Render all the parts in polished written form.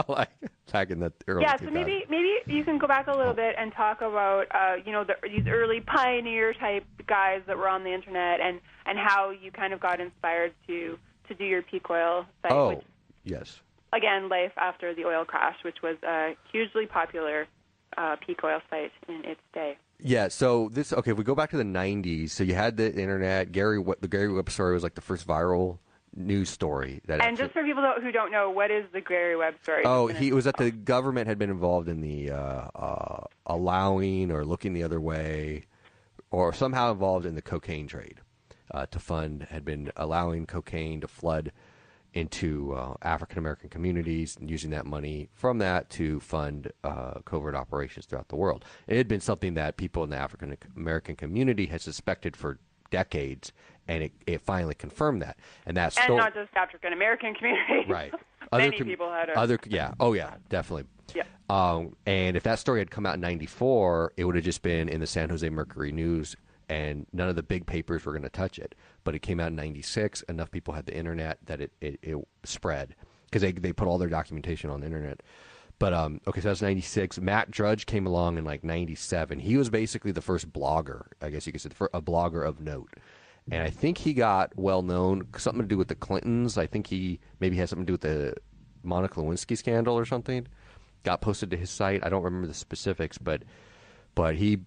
like back in the early Yeah, so 2000s. maybe you can go back a little Oh, bit and talk about these early pioneer type guys that were on the internet and how you kind of got inspired to do your peak oil site, which oh, yes. again, life after the oil crash, which was a hugely popular peak oil site in its day. Yeah, so this okay. If we go back to the '90s, so you had the internet. The Gary Webb story was like the first viral news story that And actually. just for people who don't know, what is the Gary Webb story? Just Oh, in a he was that the nutshell. government had been involved in the allowing or looking the other way, or somehow involved in the cocaine trade to fund had been allowing cocaine to flood into African American communities and using that money from that to fund covert operations throughout the world. It had been something that people in the African American community had suspected for decades, and it finally confirmed that. And that And story, not just African American community. right? Many people had a Yeah, oh yeah, definitely. yeah. And if that story had come out in '94, it would have just been in the San Jose Mercury News, and none of the big papers were going to touch it. But it came out in '96. Enough people had the internet that it spread because they put all their documentation on the internet. But okay, so that's '96. Matt Drudge came along in like '97. He was basically the first blogger, I guess you could say, a blogger of note. And I think he got well known, something to do with the Clintons. I think he maybe had something to do with the Monica Lewinsky scandal or something. Got posted to his site. I don't remember the specifics, but he,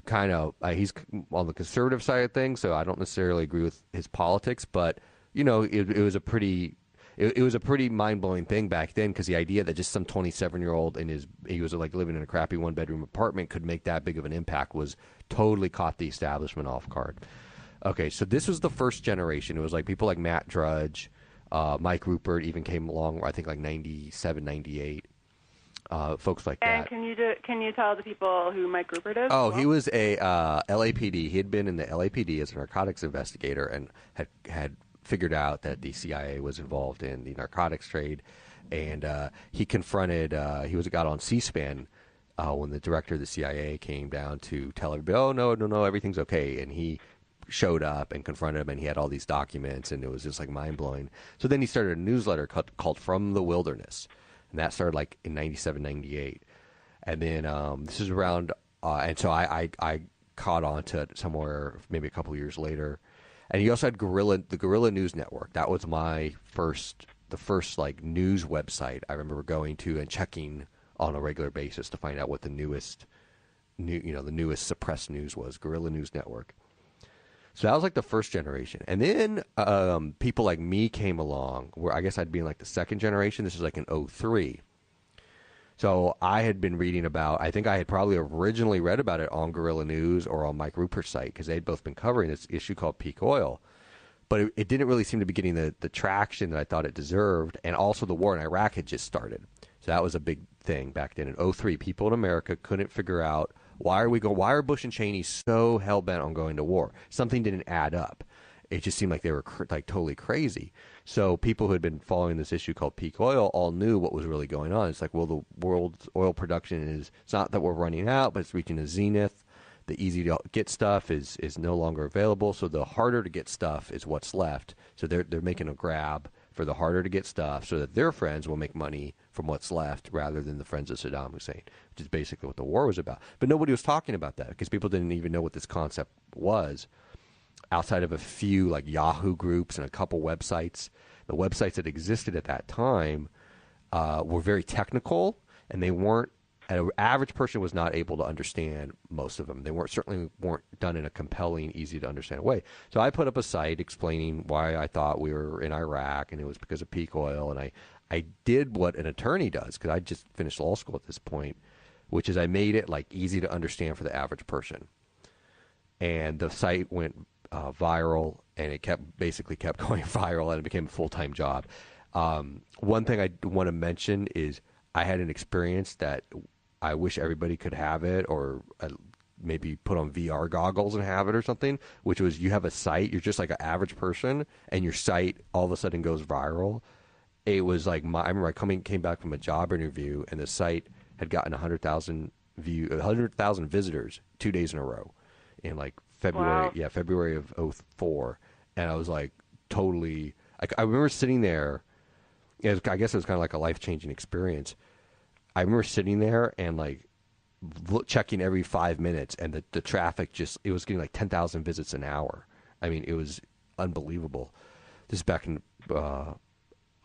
kind of he's on the conservative side of things, so I don't necessarily agree with his politics. But it was a pretty it was a pretty mind blowing thing back then because the idea that just some 27-year-old he was like living in a crappy 1-bedroom apartment could make that big of an impact was totally caught the establishment off guard. Okay, so this was the first generation. It was like people like Matt Drudge, Mike Rupert even came along. I think like '97, '98. Folks like And that. can you tell the people who Mike Rupert is? Oh, As he well? was a LAPD. He had been in the LAPD as a narcotics investigator and had figured out that the CIA was involved in the narcotics trade. And he confronted. He got on C-SPAN when the director of the CIA came down to tell everybody, "Oh no, no, no, everything's okay." And he showed up and confronted him, and he had all these documents, and it was just like mind blowing. So then he started a newsletter called From the Wilderness, and that started like in '97, '98. And then this is around, and so I caught on to it somewhere maybe a couple years later. And he also had the Guerrilla News Network. That was the first like news website I remember going to and checking on a regular basis to find out what the the newest suppressed news was. Guerrilla News Network. So that was like the first generation, and then people like me came along. Where I guess I'd be in like the second generation. This is like in '03. So I had been reading about. I think I had probably originally read about it on Guerrilla News or on Mike Rupert's site because they'd both been covering this issue called Peak Oil, but it didn't really seem to be getting the traction that I thought it deserved. And also the war in Iraq had just started, so that was a big thing back then in '03. People in America couldn't figure out why are Bush and Cheney so hell bent on going to war? Something didn't add up. It just seemed like they were like totally crazy. So people who had been following this issue called peak oil all knew what was really going on. It's like, well, the world's oil production it's not that we're running out, but it's reaching a zenith. The easy to get stuff is no longer available. So the harder to get stuff is what's left. So they're making a grab for the harder to get stuff so that their friends will make money from what's left rather than the friends of Saddam Hussein, which is basically what the war was about. But nobody was talking about that because people didn't even know what this concept was outside of a few like Yahoo groups and a couple websites. The websites that existed at that time were very technical, and they weren't. An average person was not able to understand most of them. They certainly weren't done in a compelling, easy to understand way. So I put up a site explaining why I thought we were in Iraq, and it was because of peak oil. And I did what an attorney does because I just finished law school at this point, which is I made it like easy to understand for the average person. And the site went viral, and it basically kept going viral, and it became a full-time job. One thing I want to mention is I had an experience that I wish everybody could have it, or maybe put on VR goggles and have it or something, which was you have a site, you're just like an average person, and your site all of a sudden goes viral. It was like I remember I came back from a job interview, and the site had gotten 100,000 visitors 2 days in a row in like February, Wow. yeah, February of '04. And I was like totally, I remember sitting there I guess it was kind of like a life-changing experience. I remember sitting there and like checking every 5 minutes, and the traffic it was getting like 10,000 visits an hour. I mean, it was unbelievable. This is back in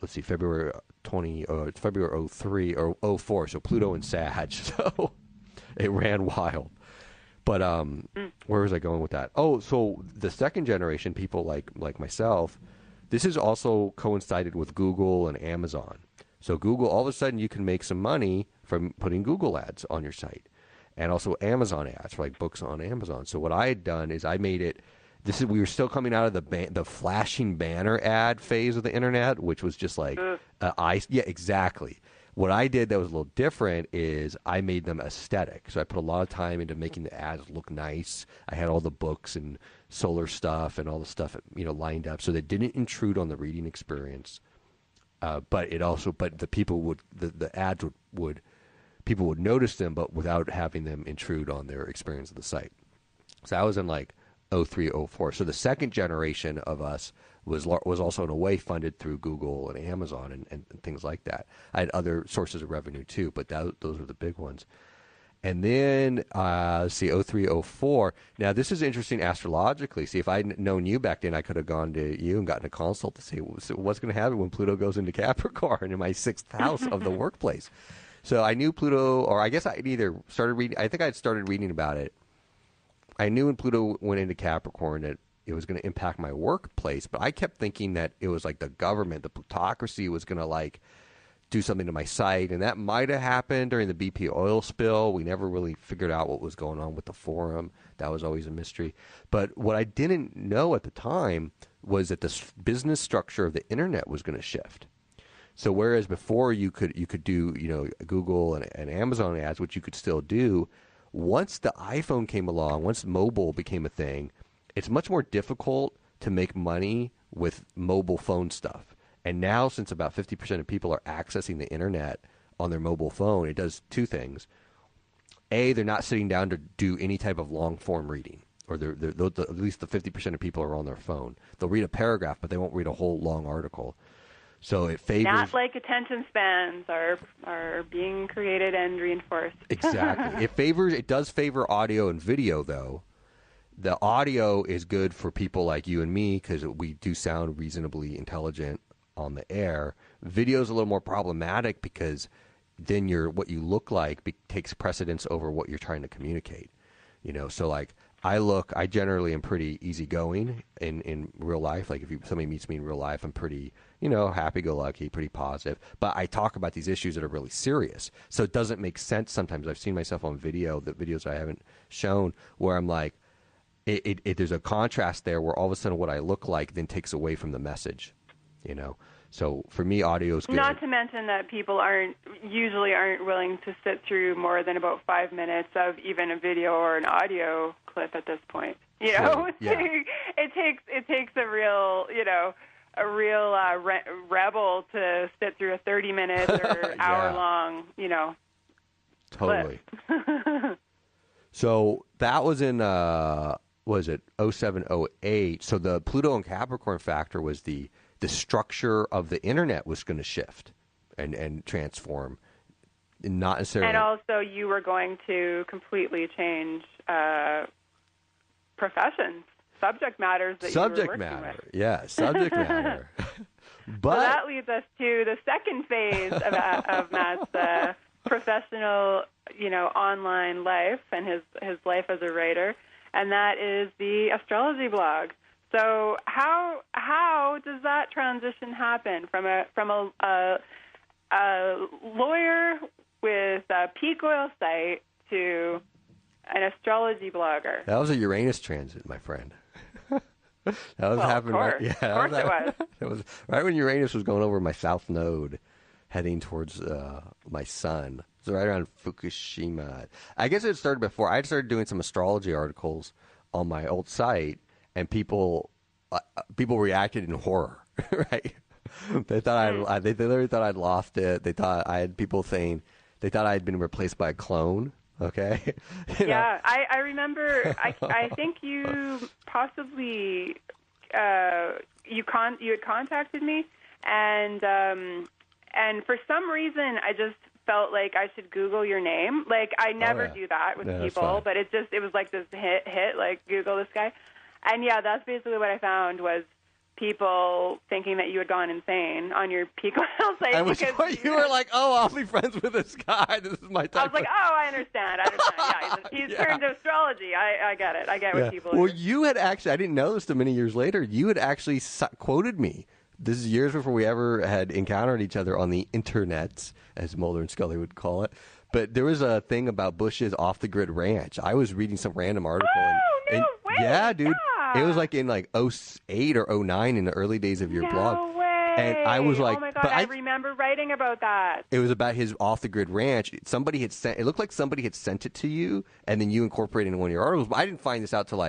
let's see, February 03 or 04. So Pluto and Sag. So it ran wild. But where was I going with that? Oh, so the second generation people like myself, this has also coincided with Google and Amazon. So Google, all of a sudden, you can make some money from putting Google ads on your site, and also Amazon ads for like books on Amazon. So what I had done is I made it. We were still coming out of the flashing banner ad phase of the internet, which was just like yeah, exactly. What I did that was a little different is I made them aesthetic. So I put a lot of time into making the ads look nice. I had all the books and solar stuff and all the stuff lined up so they didn't intrude on the reading experience. But the people would the ads would people would notice them, but without having them intrude on their experience of the site. So I was in like 03, 04. So the second generation of us was also in a way funded through Google and Amazon and things like that. I had other sources of revenue too, but those were the big ones. And then, let's see, 03, 04. Now, this is interesting astrologically. See, if I'd known you back then, I could have gone to you and gotten a consult to say, what's going to happen when Pluto goes into Capricorn in my 6th house of the workplace? So I knew Pluto, or I guess I'd either started reading, I think I'd started reading about it. I knew when Pluto went into Capricorn that it was going to impact my workplace, but I kept thinking that it was like the government, the plutocracy was going to like do something to my site, and that might have happened during the BP oil spill. We never really figured out what was going on with the forum. That was always a mystery. But what I didn't know at the time was that the business structure of the internet was going to shift. So whereas before you could do Google and Amazon ads, which you could still do, once the iPhone came along, once mobile became a thing, it's much more difficult to make money with mobile phone stuff. And now, since about 50% of people are accessing the internet on their mobile phone, it does two things. A, they're not sitting down to do any type of long-form reading, or at least the 50% of people are on their phone. They'll read a paragraph, but they won't read a whole long article. So it favors... Not like attention spans are being created and reinforced. Exactly. It does favor audio and video, though. The audio is good for people like you and me because we do sound reasonably intelligent on the air. Video is a little more problematic because then what you look like takes precedence over what you're trying to communicate. So like I generally am pretty easygoing in real life. Like if somebody meets me in real life, I'm pretty, happy-go-lucky, pretty positive. But I talk about these issues that are really serious. So it doesn't make sense sometimes. I've seen myself on video, the videos I haven't shown, where I'm like, there's a contrast there where all of a sudden what I look like then takes away from the message. So for me, audio is good. Not to mention that people usually aren't willing to sit through more than about 5 minutes of even a video or an audio clip at this point. Sure, yeah. It takes a real rebel to sit through a 30-minute or hour-long Totally. So that was in was it 07, 08? So the Pluto and Capricorn factor was the structure of the internet was going to shift and transform, not necessarily. And also, you were going to completely change professions, subject matters that you were working with. Yeah, subject matter. But so that leads us to the second phase of Matt's professional, online life and his life as a writer, and that is the astrology blog. So how does that transition happen from a lawyer with a peak oil site to an astrology blogger? That was a Uranus transit, my friend. That was happening. Of course it was. It was right when Uranus was going over my south node, heading towards my sun. So right around Fukushima. I guess it started before. I had started doing some astrology articles on my old site, and people reacted in horror, right? They thought they literally thought I'd lost it. They thought I had people saying they thought I had been replaced by a clone. Okay. Yeah, I remember. I think you possibly you had contacted me, and And for some reason, I just felt like I should Google your name. Like, I never do that with people, but it was like this hit, like, Google this guy. And, yeah, that's basically what I found was people thinking that you had gone insane on your Pico site. And you were like, oh, I'll be friends with this guy. This is my type. I was like, oh, I understand. Yeah, he's turned to astrology. I get it. I get what people are. Well, you had actually, I didn't know this till many years later, you had actually quoted me. This is years before we ever had encountered each other on the internet, as Mulder and Scully would call it. But there was a thing about Bush's off-the-grid ranch. I was reading some random article. No way. Yeah, dude. Yeah. It was like in like 2008 or 2009 in the early days of your blog. No way. And I was like, oh my God, I remember writing about that. It was about his off-the-grid ranch. Somebody had sent. It looked like somebody had sent it to you, and then you incorporated it in one of your articles. But I didn't find this out till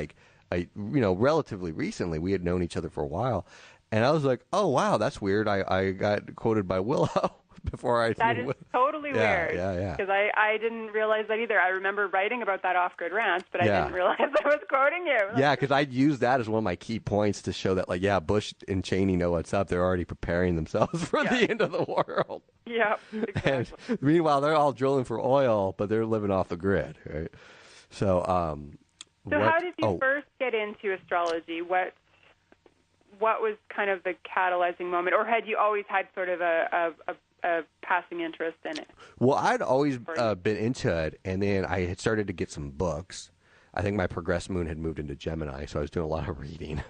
relatively recently. We had known each other for a while, and I was like, oh wow, that's weird. I got quoted by Willow. Before I that is totally weird. Yeah. Because I didn't realize that either. I remember writing about that off-grid ranch, but I didn't realize I was quoting you. Yeah, because I used that as one of my key points to show that, like, yeah, Bush and Cheney know what's up. They're already preparing themselves for the end of the world. Yep, exactly. And meanwhile, they're all drilling for oil, but they're living off the grid, right? So, how did you first get into astrology? What was kind of the catalyzing moment, or had you always had sort of a passing interest in it? Well, I'd always been into it, and then I had started to get some books. I think my progressed moon had moved into Gemini, so I was doing a lot of reading.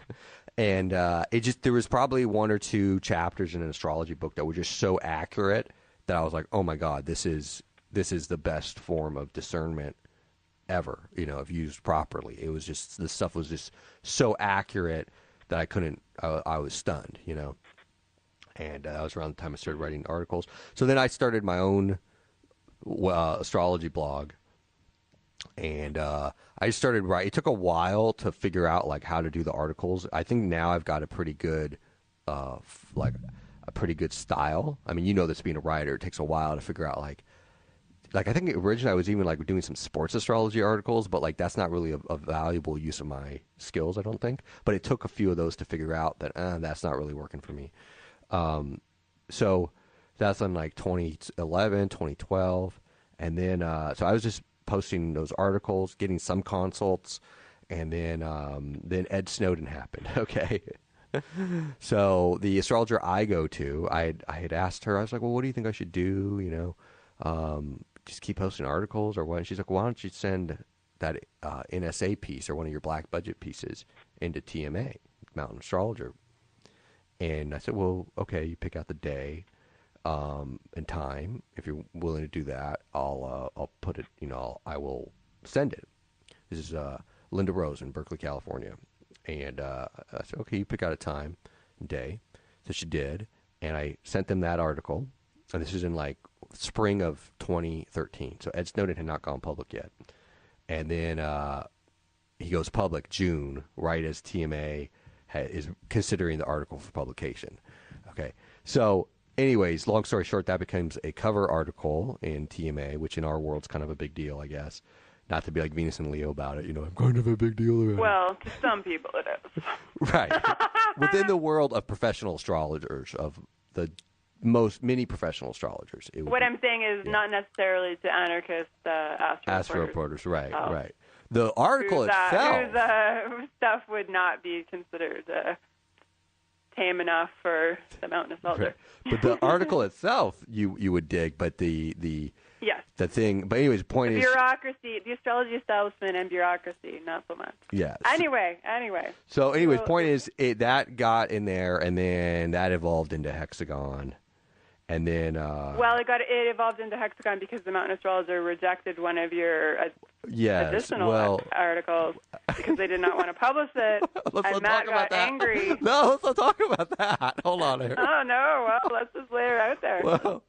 And there was probably one or two chapters in an astrology book that were just so accurate that I was like, oh my God, this is the best form of discernment ever, if used properly. It was just, the stuff was just so accurate that I was stunned, And that was around the time I started writing articles. So then I started my own astrology blog. And I started writing. It took a while to figure out, like, how to do the articles. I think now I've got a pretty good, a pretty good style. I mean, this being a writer, it takes a while to figure out, like I think originally I was even, like, doing some sports astrology articles, but, like, that's not really a valuable use of my skills, I don't think. But it took a few of those to figure out that that's not really working for me. So that's in like 2011, 2012. And then, so I was just posting those articles, getting some consults. And then Ed Snowden happened. Okay. So the astrologer I go to, I had asked her, I was like, well, what do you think I should do? Just keep posting articles or what? And she's like, why don't you send that NSA piece or one of your black budget pieces into TMA, Mountain Astrologer? And I said, well, okay, you pick out the day and time. If you're willing to do that, I'll put it, I will send it. This is Linda Rose in Berkeley, California. And I said, okay, you pick out a time and day. So she did. And I sent them that article. And this is in like spring of 2013. So Ed Snowden had not gone public yet. And then he goes public June, right as TMA is considering the article for publication. Okay. So anyways, long story short, that becomes a cover article in TMA, which in our world's kind of a big deal, I guess. Not to be like Venus and Leo about it, I'm kind of a big deal about it. Well, to some people it is. Right. Within the world of professional astrologers, of the many professional astrologers. What I'm saying is not necessarily to anarchist astro reporters. Right, right. The article itself, whose stuff would not be considered tame enough for the Mountain Astrologer. Right. But the article itself, you would dig. But the thing. But anyways, point is bureaucracy, the astrology establishment, and bureaucracy, not so much. Yes. Anyway. So, point is that got in there, and then that evolved into Hexagon. And then, it evolved into Hexagon because the Mountain Astrologer rejected one of your additional articles because they did not want to publish it. And Matt got angry. No, let's not talk about that. Hold on here. Oh no! Well, let's just lay it out there. Well,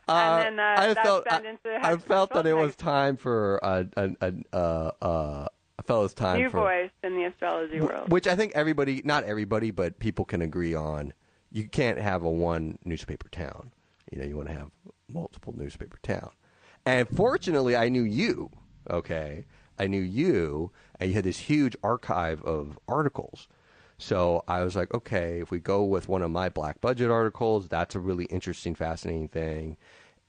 and then I felt that it was time for new voice in the astrology world, which I think not everybody, but people can agree on. You can't have a one newspaper town. You want to have multiple newspaper town. And fortunately, I knew you, okay? I knew you, and you had this huge archive of articles. So I was like, okay, if we go with one of my black budget articles, that's a really interesting, fascinating thing.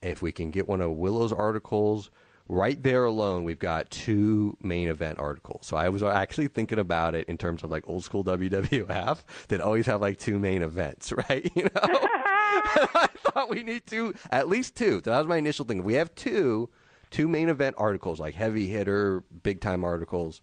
If we can get one of Willow's articles, right there alone, we've got two main event articles. So I was actually thinking about it in terms of like old school WWF that always have like two main events, right? You know, I thought we need at least two. So that was my initial thing. If we have two main event articles, like heavy hitter, big time articles,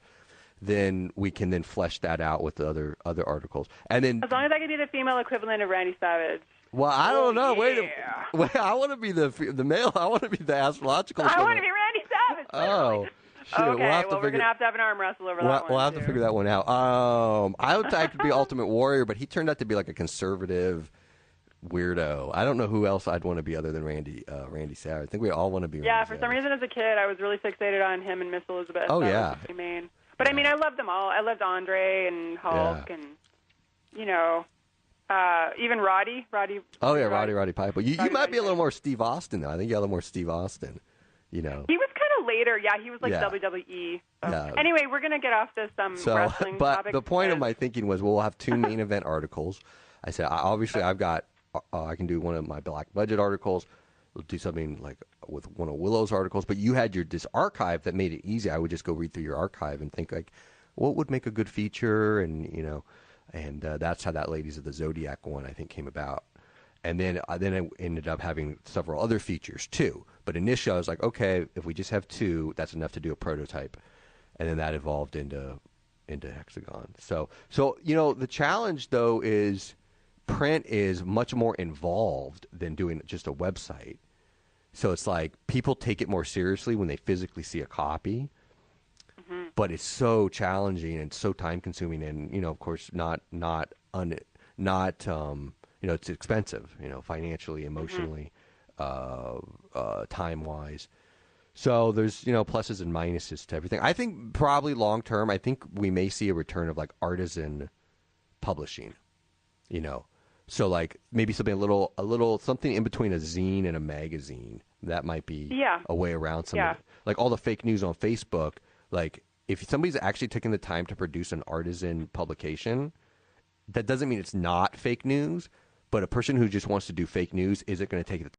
then we can then flesh that out with the other articles. And then as long as I can be the female equivalent of Randy Savage. Well, I don't know. Yeah. Wait, I want to be the male. I want to be the astrological. I want to be Randy Savage. Oh, shoot. Okay, we're going to have an arm wrestle over that one. We'll have to figure that one out. I would like to be Ultimate Warrior, but he turned out to be like a conservative weirdo. I don't know who else I'd want to be other than Randy Savage. I think we all want to be Randy Yeah, for Savage. some reason as a kid, I was really fixated on him and Miss Elizabeth. Oh, that yeah. was my main. But, I mean, I loved them all. I loved Andre and Hulk and, you know... even Roddy. Oh yeah, Roddy Piper. You might be a little Piper. more Steve Austin though. I think you got a little more Steve Austin. You know. He was kind of later. Yeah, he was like Yeah. WWE. So. Yeah. Anyway, we're gonna get off this wrestling but topic. the point of my thinking was we'll have two main event articles. I said obviously I've got I can do one of my black budget articles. We'll do something like with one of Willow's articles. But you had this archive that made it easy. I would just go read through your archive and think like, what would make a good feature, and you know. And that's how that Ladies of the Zodiac one, I think, came about. And then I ended up having several other features, too. But initially, I was like, okay, if we just have two, that's enough to do a prototype. And then that evolved into Hexagon. So you know, the challenge, though, is print is much more involved than doing just a website. So it's like people take it more seriously when they physically see a copy. But it's so challenging and so time consuming, and you know, of course, not you know, it's expensive, you know, financially, emotionally, time wise. So there's, you know, pluses and minuses to everything. I think probably long term, I think we may see a return of like artisan publishing, you know, so like maybe something a little something in between a zine and a magazine. That might be a way around some of it. Like all the fake news on Facebook. Like, if somebody's actually taking the time to produce an artisan publication, that doesn't mean it's not fake news, but a person who just wants to do fake news isn't going to take the